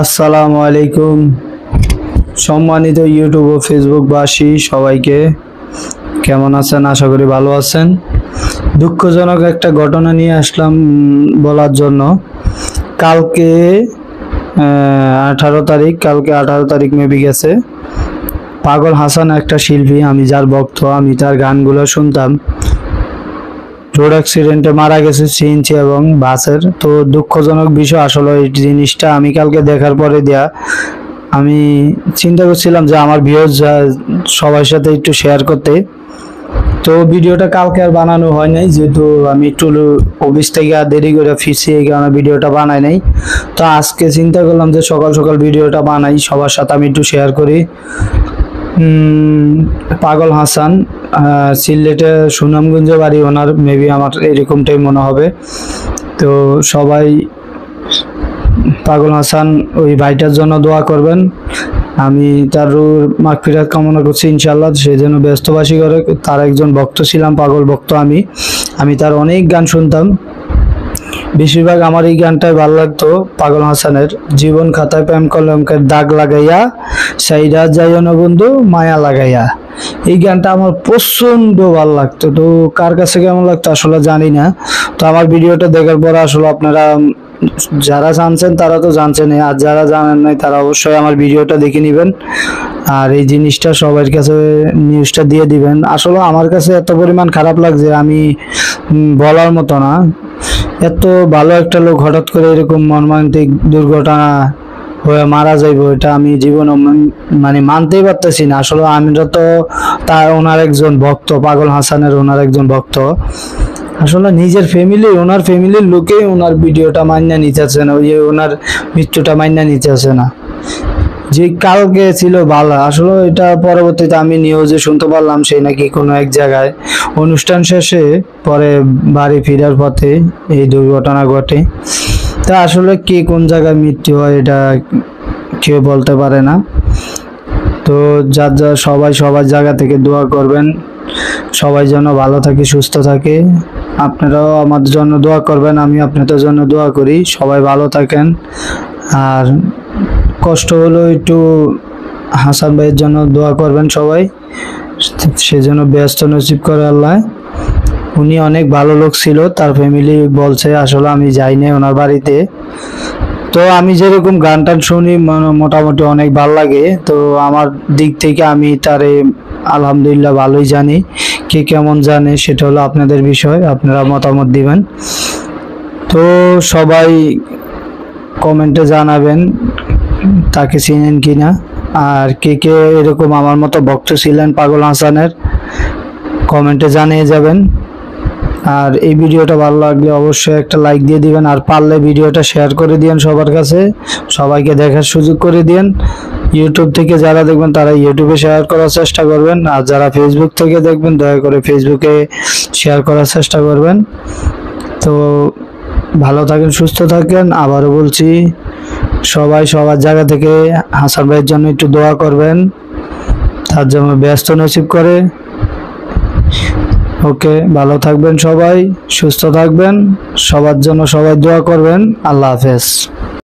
আসসালামু আলাইকুম সম্মানিত ইউটিউব ও ফেসবুক বাসী সবাইকে কেমন আছেন? আশা করি ভালো আছেন। দুঃখজনক একটা ঘটনা নিয়ে আসলাম বলার জন্য। কালকে 18 তারিখ মেবি গেছে। পাগল হাসান একটা শিল্পী, আমি যার ভক্ত, আমি তার গানগুলো শুনতাম। রোড অ্যাক্সিডেন্টে মারা গেছে সিএনজি এবং বাসের। তো দুঃখজনক বিষয় আসলে এই জিনিসটা আমি কালকে দেখার পরে আমি চিন্তা করছিলাম যে আমার ভিউয়ার্স সবার সাথে একটু শেয়ার করতে। তো ভিডিওটা কালকে আর বানানো হয় নাই, যেহেতু আমি একটু অফিস থেকে দেরি করে ফিরছি, এই কারণে ভিডিওটা বানাই নাই। তো আজকে চিন্তা করলাম যে সকাল সকাল ভিডিওটা বানাই, সবার সাথে আমি একটু শেয়ার করি। পাগল হাসান সিলেটে সুনামগঞ্জে বাড়ি ওনার, মেবি আমার এরকমটাই মনে হবে। তো সবাই পাগল হাসান ওই ভাইটার জন্য দোয়া করবেন। আমি তার রুর মাগফিরাত কামনা করছি ইনশাআল্লাহ, সে যেন ব্যস্তবাসী করে। তার একজন ভক্ত ছিলাম, পাগল ভক্ত আমি তার অনেক গান শুনতাম। বেশিরভাগ আমার এই গানটাই ভালো লাগতো পাগল হাসানের। জীবন খাতায় প্রেম কলঙ্কের দাগ লাগাইয়া সাইরা যাইও না বন্ধু মায়া লাগাইয়া, এই গানটা আমার প্রচন্ড ভালো লাগতো। তো কার কাছে কেমন লাগতো আসলে জানি না। তো আমার ভিডিওটা দেখার পর আসলে আপনারা যারা জানছেন তারা তো জানছেন, আর যারা জানেন নাই তারা অবশ্যই আমার ভিডিওটা দেখে নেবেন, আর এই জিনিসটা সবার কাছে নিউজটা দিয়ে দিবেন। আসলে আমার কাছে এত পরিমাণ খারাপ লাগছে, আমি বলার মতো না। এত ভালো একটা লোক হঠাৎ করে এরকম মর্মান্তিক দুর্ঘটনা হয়ে মারা যাইব, এটা আমি জীবনে মানে মানতেই পারতেছি না। আসলে আমরা তো ওনার একজন ভক্ত, পাগল হাসানের ওনার একজন ভক্ত। আসলে নিজের ফ্যামিলি, ওনার ফ্যামিলির লোকে ওনার ভিডিওটা মান্য নিতেছে না, ওই যে ওনার মৃত্যুটা মান্য নিতেছে না। যে কালকে ছিল ভালো, আসলে এটা পরবর্তীতে আমি নিউজে শুনতে পারলাম সে নাকি কোনো এক জায়গায় অনুষ্ঠান শেষে পরে বাড়ি ফেরার পথে এই দুর্ঘটনা ঘটে। তা আসলে কে কোন জায়গায় মৃত্যু হয় এটা কেউ বলতে পারে না। তো যার সবাই সবার জায়গা থেকে দোয়া করবেন, সবাই যেন ভালো থাকে, সুস্থ থাকে। আপনারাও আমার জন্য দোয়া করবেন, আমি আপনাদের জন্য দোয়া করি। সবাই ভালো থাকেন। আর কষ্ট হলো একটু হাসান ভাইয়ের জন্য দোয়া করবেন সবাই, সেজন্য ব্যস্ত নসিব করে আল্লাহ। উনি অনেক ভালো লোক ছিল, তার ফ্যামিলি বলছে, আসলে আমি যাই নাই ওনার বাড়িতে। তো আমি যেরকম গান টান শুনি মোটামুটি অনেক ভালো লাগে। তো আমার দিক থেকে আমি তারে আলহামদুলিল্লাহ ভালোই জানি। কে কেমন জানে সেটা হলো আপনাদের বিষয়, আপনারা মতামত দিবেন। তো সবাই কমেন্টে জানাবেন তাকে চিনেন কিনা, আর কে কে এরকম আমার মতো ভক্ত ছিলেন পাগল হাসানের, কমেন্টে জানিয়ে যাবেন। আর এই ভিডিওটা ভালো লাগলে অবশ্যই একটা লাইক দিয়ে দিবেন, আর পারলে ভিডিওটা শেয়ার করে দিন সবার কাছে, সবাইকে দেখার সুযোগ করে দিন। ইউটিউব থেকে যারা দেখবেন তারা ইউটিউবে শেয়ার করার চেষ্টা করবেন, আর যারা ফেসবুক থেকে দেখবেন দয়া করে ফেসবুকে শেয়ার করার চেষ্টা করবেন। তো ভালো থাকেন, সুস্থ থাকেন। আবারও বলছি, সবাই সবার জায়গা থেকে হাসান ভাইয়ের জন্য একটু দোয়া করবেন, তার জন্য ব্যস্ত নসিব করে। ওকে, ভালো থাকবেন সবাই, সুস্থ থাকবেন, সবার জন্য সবাই দোয়া করবেন। আল্লাহ হাফেজ।